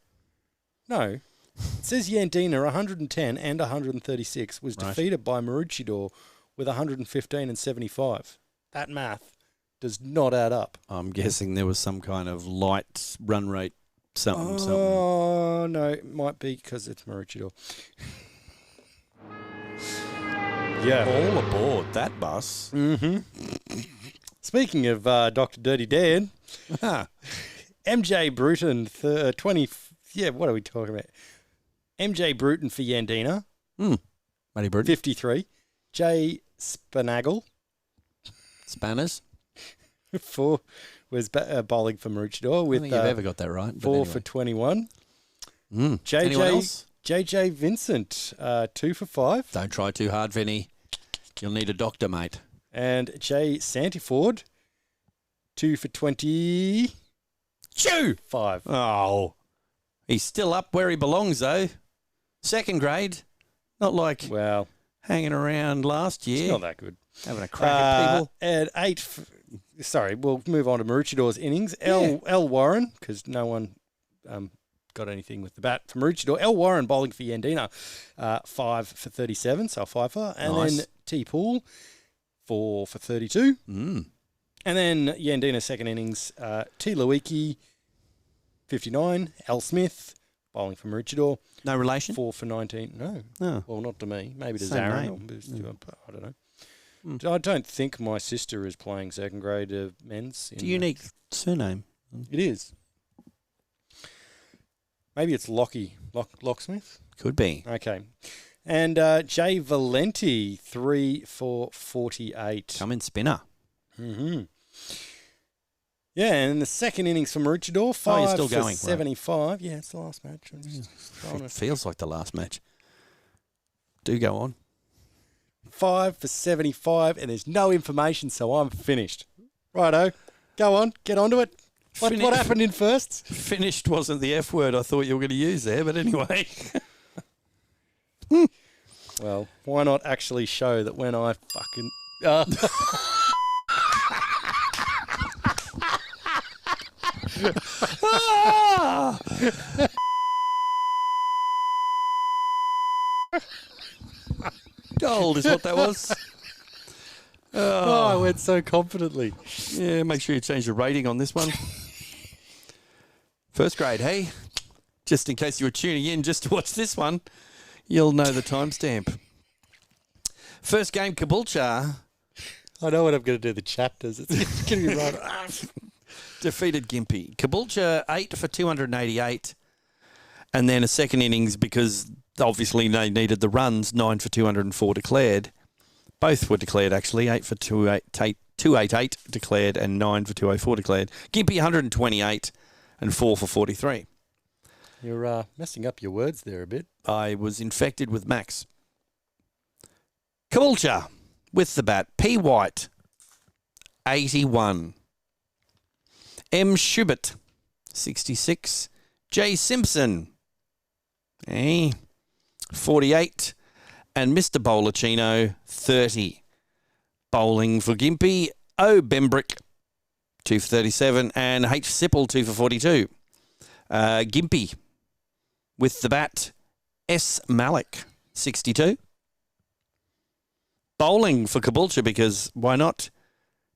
Speaker 1: No. It says Yandina, 110 and 136, was defeated by Maroochydore with 115 and 75. That math does not add up.
Speaker 2: I'm guessing there was some kind of light run rate, something.
Speaker 1: Oh, no, it might be because it's Maroochydore. Yeah.
Speaker 2: All aboard that bus.
Speaker 1: Mm-hmm. Speaking of Dr. Dirty Dan, MJ Bruton, 20... Yeah, what are we talking about? MJ Bruton for Yandina,
Speaker 2: Matty Bruton.
Speaker 1: 53. J. Spanagle,
Speaker 2: Spanners.
Speaker 1: 4, was bowling for Maroochydore
Speaker 2: I
Speaker 1: with
Speaker 2: don't think you've ever got that right. but
Speaker 1: 4
Speaker 2: anyway.
Speaker 1: for 21.
Speaker 2: Anyone else?
Speaker 1: JJ Vincent, 2 for 5.
Speaker 2: Don't try too hard, Vinny. You'll need a doctor, mate.
Speaker 1: And J. Santiford, 2 for 20.
Speaker 2: Chew!
Speaker 1: 5.
Speaker 2: Oh. He's still up where he belongs, though. Second grade. Not like
Speaker 1: Well,
Speaker 2: hanging around last year.
Speaker 1: it's not that good.
Speaker 2: Having a crack at people.
Speaker 1: And 8. Sorry, we'll move on to Maroochidore's innings. L. Warren, because no one got anything with the bat for Maroochydore. L. Warren bowling for Yandina, 5 for 37, so a fifer. And
Speaker 2: Nice.
Speaker 1: then T. Poole, 4 for 32.
Speaker 2: Mm.
Speaker 1: And then Yandina's second innings, T. Lewicki, 59. L. Smith, bowling for Maroochydore,
Speaker 2: No relation?
Speaker 1: 4 for 19. No.
Speaker 2: Oh.
Speaker 1: Well, not to me. Maybe to
Speaker 2: Same
Speaker 1: Zarin.
Speaker 2: name.
Speaker 1: Or, I don't know. I don't think my sister is playing second grade men's.
Speaker 2: It's a unique surname.
Speaker 1: It is. Maybe it's Locksmith.
Speaker 2: Could be.
Speaker 1: Okay. And Jay Valenti, 3 for 48.
Speaker 2: Come in spinner.
Speaker 1: Mm-hmm. Yeah, and in the second innings for Maroochydore, 5
Speaker 2: you're still
Speaker 1: for
Speaker 2: going, right.
Speaker 1: 75. Yeah, it's the last match. I'm just throwing
Speaker 2: It
Speaker 1: it.
Speaker 2: feels like the last match. Do go on.
Speaker 1: 5 for 75, and there's no information, so I'm finished. Righto. Go on. Get onto it. What
Speaker 2: Finish.
Speaker 1: happened in firsts?
Speaker 2: Finished wasn't the F word I thought you were going to use there, but anyway.
Speaker 1: Well, why not actually show that when I fucking...
Speaker 2: Gold is what that was.
Speaker 1: I went so confidently.
Speaker 2: Yeah, make sure you change the rating on this one. First grade, hey? Just in case you were tuning in just to watch this one, you'll know the timestamp. First game, Caboolture
Speaker 1: I know what I'm going to do, the chapters. It's going to be right.
Speaker 2: defeated Gympie. Caboolture 8 for 288. And then a second innings because obviously they needed the runs, 9 for 204 declared. Both were declared, actually. 8 for 288 declared and 9 for 204 declared. Gympie 128 and 4 for 43.
Speaker 1: You're messing up your words there a bit.
Speaker 2: I was infected with Max. Caboolture with the bat. P. White, 81. M. Schubert, 66. J. Simpson, 48. And Mr. Bolachino, 30. Bowling for Gympie, O. Bembrick, 2 for 37. And H. Sipple, 2 for 42. Gympie with the bat, S. Malik, 62. Bowling for Caboolture because why not?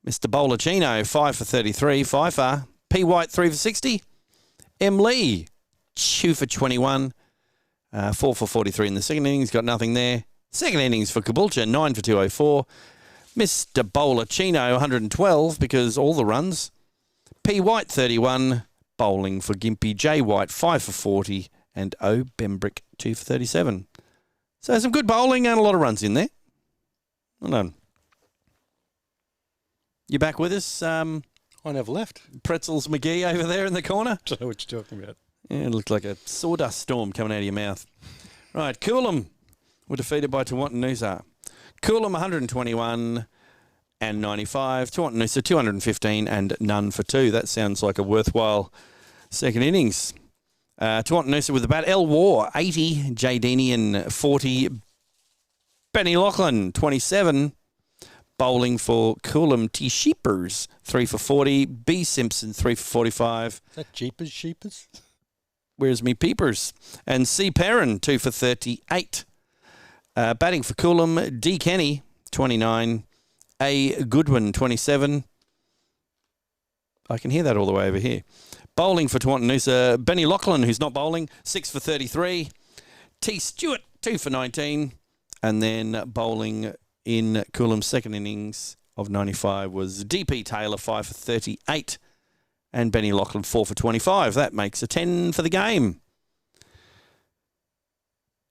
Speaker 2: Mr. Bolachino, 5 for 33. Fifer. P. White, 3 for 60. M. Lee, 2 for 21. 4 for 43 in the second innings. Got nothing there. Second innings for Caboolture, 9 for 204. Mr. Bolachino, 112 because all the runs. P. White, 31. Bowling for Gympie. J. White, 5 for 40. And O. Bembrick, 2 for 37. So some good bowling and a lot of runs in there. Well done. You back with us?
Speaker 1: I never left.
Speaker 2: Pretzels McGee over there in the corner.
Speaker 1: I don't know what you're talking about.
Speaker 2: Yeah, it looked like a sawdust storm coming out of your mouth. Right, Coolum were defeated by Tawantinoosa. Coolum 121 and 95. Tawantinoosa 215 and none for 2. That sounds like a worthwhile second innings. Tawantinoosa with the bat. L. War 80. J. Deanian 40. Benny Lachlan 27. Bowling for Coolum. T. Sheepers 3 for 40. B. Simpson 3 for 45.
Speaker 1: Is that Jeepers Sheepers?
Speaker 2: Where's me peepers? And C. Perrin, 2 for 38. Batting for Coolum, D. Kenny, 29. A. Goodwin, 27. I can hear that all the way over here. Bowling for Tawantinoosa, Benny Lachlan, who's not bowling, 6 for 33. T. Stewart, 2 for 19. And then bowling in Coolum's second innings of 95 was D.P. Taylor, 5 for 38. And Benny Lachlan, 4 for 25. That makes a 10 for the game.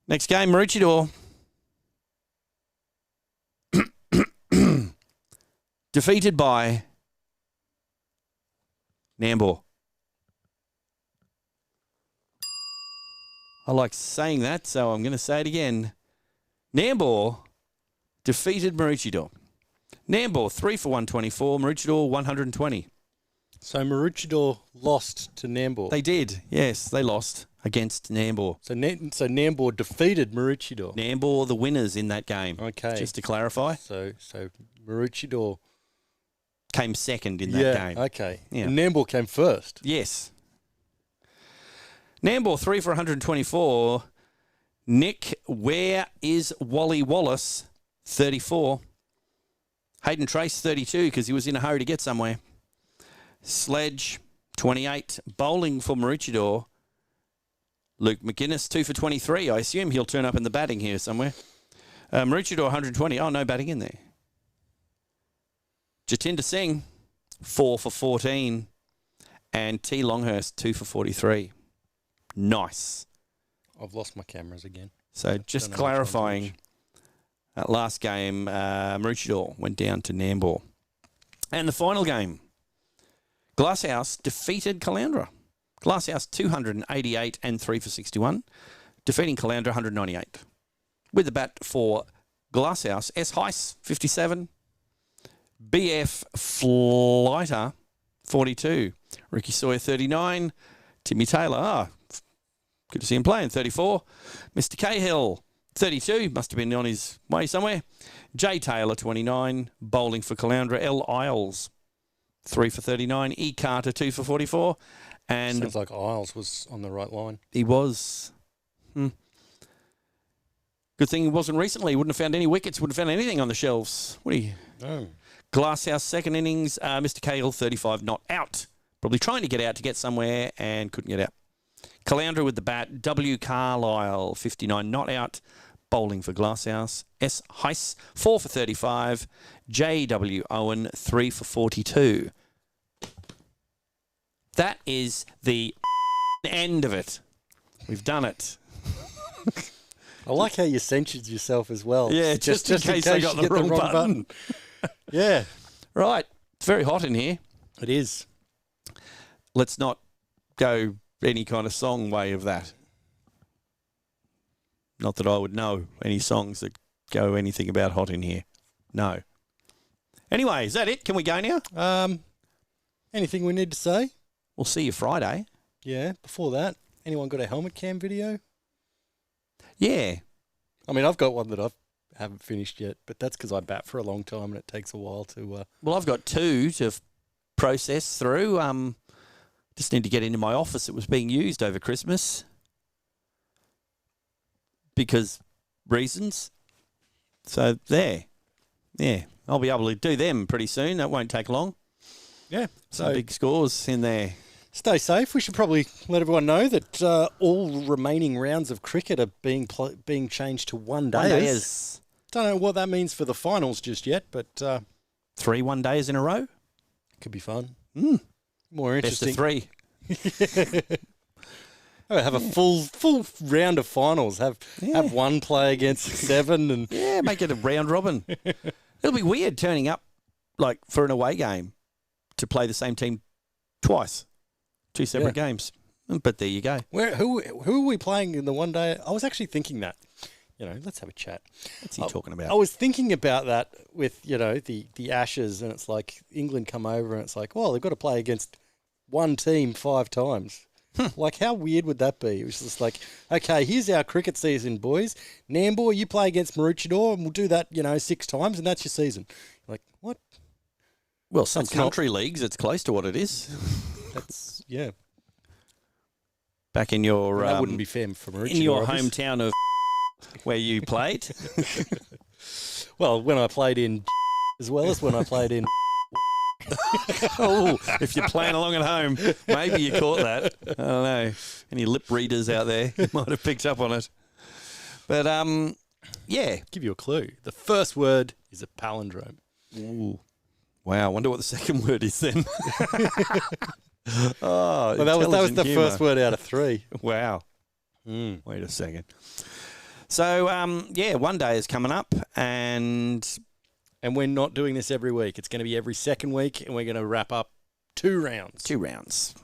Speaker 2: Next game, Maroochydore. Defeated by Nambour. I like saying that, so I'm going to say it again. Nambour defeated Maroochydore. Nambour, 3 for 124. Maroochydore, 120.
Speaker 1: So Maroochydore lost to Nambour.
Speaker 2: They did, yes. They lost against Nambour.
Speaker 1: So Nambour defeated Maroochydore.
Speaker 2: Nambour the winners in that game.
Speaker 1: Okay.
Speaker 2: Just to clarify.
Speaker 1: So Maroochydore
Speaker 2: came second in that game.
Speaker 1: Okay.
Speaker 2: Yeah.
Speaker 1: And Nambour came first.
Speaker 2: Yes. Nambour, 3 for 124. Nick, where is Wally Wallace? 34. Hayden Trace, 32, because he was in a hurry to get somewhere. Sledge, 28. Bowling for Maroochydore. Luke McGuinness, 2 for 23. I assume he'll turn up in the batting here somewhere. Maroochydore, 120. Oh, no batting in there. Jatinder Singh, 4 for 14. And T. Longhurst, 2 for 43. Nice.
Speaker 1: I've lost my cameras again.
Speaker 2: So just clarifying, that last game, Maroochydore went down to Nambour. And the final game, Glasshouse defeated Caloundra. Glasshouse 288 and 3 for 61, defeating Caloundra 198. With the bat for Glasshouse, S. Heiss, 57. BF Flighter, 42. Ricky Sawyer, 39. Timmy Taylor, good to see him playing, 34. Mr. Cahill, 32, must have been on his way somewhere. Jay Taylor, 29, bowling for Caloundra. L. Isles, 3 for 39. E. Carter, 2 for 44. And
Speaker 1: Sounds like Isles was on the right line.
Speaker 2: he was. Good thing he wasn't recently. He wouldn't have found any wickets, wouldn't have found anything on the shelves. What do you?
Speaker 1: Oh.
Speaker 2: Glasshouse, second innings. Mr. Cahill, 35, not out. Probably trying to get out to get somewhere and couldn't get out. Caloundra with the bat. W. Carlisle, 59, not out. Bowling for Glasshouse. S. Heiss, 4 for 35. J. W. Owen, 3 for 42. That is the end of it. We've done it.
Speaker 1: I like how you censored yourself as well.
Speaker 2: Yeah, just in case I got
Speaker 1: you
Speaker 2: the
Speaker 1: get
Speaker 2: wrong button.
Speaker 1: Yeah,
Speaker 2: Right. It's very hot in here.
Speaker 1: it is.
Speaker 2: Let's not go any kind of song way of that. Not that I would know any songs that go anything about hot in here. No. Anyway, is that it? Can we go now?
Speaker 1: Anything we need to say?
Speaker 2: We'll see you Friday.
Speaker 1: Yeah, before that, anyone got a helmet cam video?
Speaker 2: Yeah.
Speaker 1: I mean, I've got one that I haven't finished yet, but that's because I bat for a long time and it takes a while to...
Speaker 2: Well, I've got 2 to process through. Just need to get into my office. It was being used over Christmas because reasons. So there. Yeah. I'll be able to do them pretty soon. That won't take long.
Speaker 1: Yeah,
Speaker 2: Some
Speaker 1: so
Speaker 2: big scores in there.
Speaker 1: stay safe. We should probably let everyone know that all remaining rounds of cricket are being changed to one days. Don't know what that means for the finals just yet, but
Speaker 2: 3 1 days in a row.
Speaker 1: could be fun.
Speaker 2: Mm.
Speaker 1: More
Speaker 2: Best of
Speaker 1: interesting.
Speaker 2: 3.
Speaker 1: Have a full round of finals. Have one play against 7 and
Speaker 2: Yeah, make it a round robin. It'll be weird turning up like for an away game to play the same team twice. 2 separate games. But there you go.
Speaker 1: who are we playing in the one day? I was actually thinking that. Let's have a chat.
Speaker 2: What's he talking about?
Speaker 1: I was thinking about that with, the Ashes, and it's like England come over and it's like, well, they've got to play against one team 5 times. Like, how weird would that be? It was just like, okay, here's our cricket season, boys. Nambour, you play against Maroochydore, and we'll do that, 6 times, and that's your season. Like, what?
Speaker 2: Well, some
Speaker 1: That's not-
Speaker 2: country leagues, it's close to what it is.
Speaker 1: That's, yeah.
Speaker 2: Back in your
Speaker 1: That wouldn't be fair for Maroochydore.
Speaker 2: in your
Speaker 1: obviously.
Speaker 2: hometown of where you played.
Speaker 1: Well, when I played in as well as when I played in...
Speaker 2: Oh, if you're playing along at home, maybe you caught that. I don't know. Any lip readers out there might have picked up on it. But yeah.
Speaker 1: Give you a clue. The first word is a palindrome.
Speaker 2: Ooh. Wow, I wonder what the second word is then. Oh,
Speaker 1: Well, that was the
Speaker 2: intelligent humour.
Speaker 1: first word out of 3.
Speaker 2: Wow. Wait a second. So, one day is coming up, and
Speaker 1: we're not doing this every week. It's going to be every second week, and we're going to wrap up 2 rounds.
Speaker 2: 2 rounds.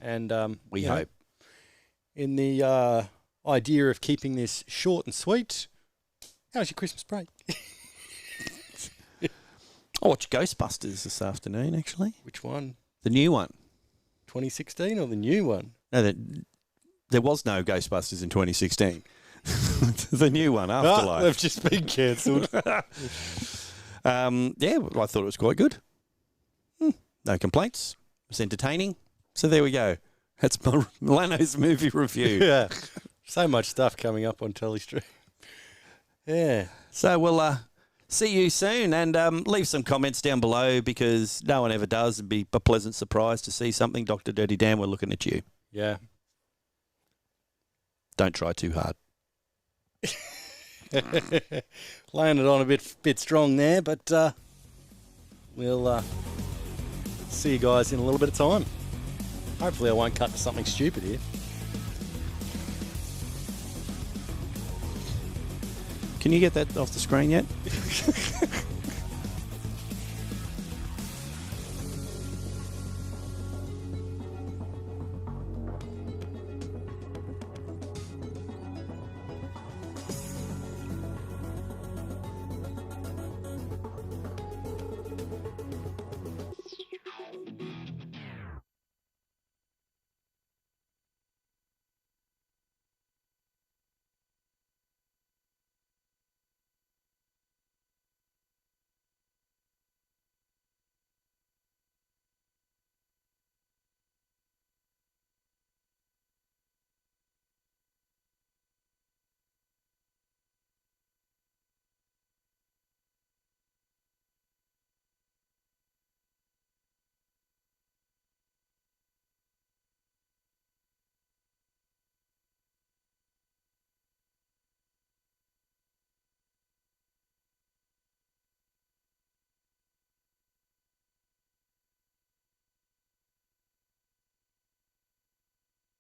Speaker 1: And
Speaker 2: We
Speaker 1: you know,
Speaker 2: hope.
Speaker 1: in the idea of keeping this short and sweet, how was your Christmas break?
Speaker 2: I watched Ghostbusters this afternoon, actually.
Speaker 1: Which one?
Speaker 2: The new one.
Speaker 1: 2016 or the new one?
Speaker 2: No, there was no Ghostbusters in 2016. The new one, Afterlife.
Speaker 1: They've just been cancelled.
Speaker 2: I thought it was quite good. No complaints. It was entertaining. So there we go. That's Lano's movie review.
Speaker 1: Yeah. So much stuff coming up on Telestream. Yeah.
Speaker 2: So we'll see you soon, and leave some comments down below, because no one ever does. It'd be a pleasant surprise to see something. Dr. Dirty Dan, we're looking at you.
Speaker 1: Yeah.
Speaker 2: Don't try too hard.
Speaker 1: Laying it on a bit strong there, but we'll see you guys in a little bit of time. Hopefully I won't cut to something stupid here.
Speaker 2: Can you get that off the screen yet?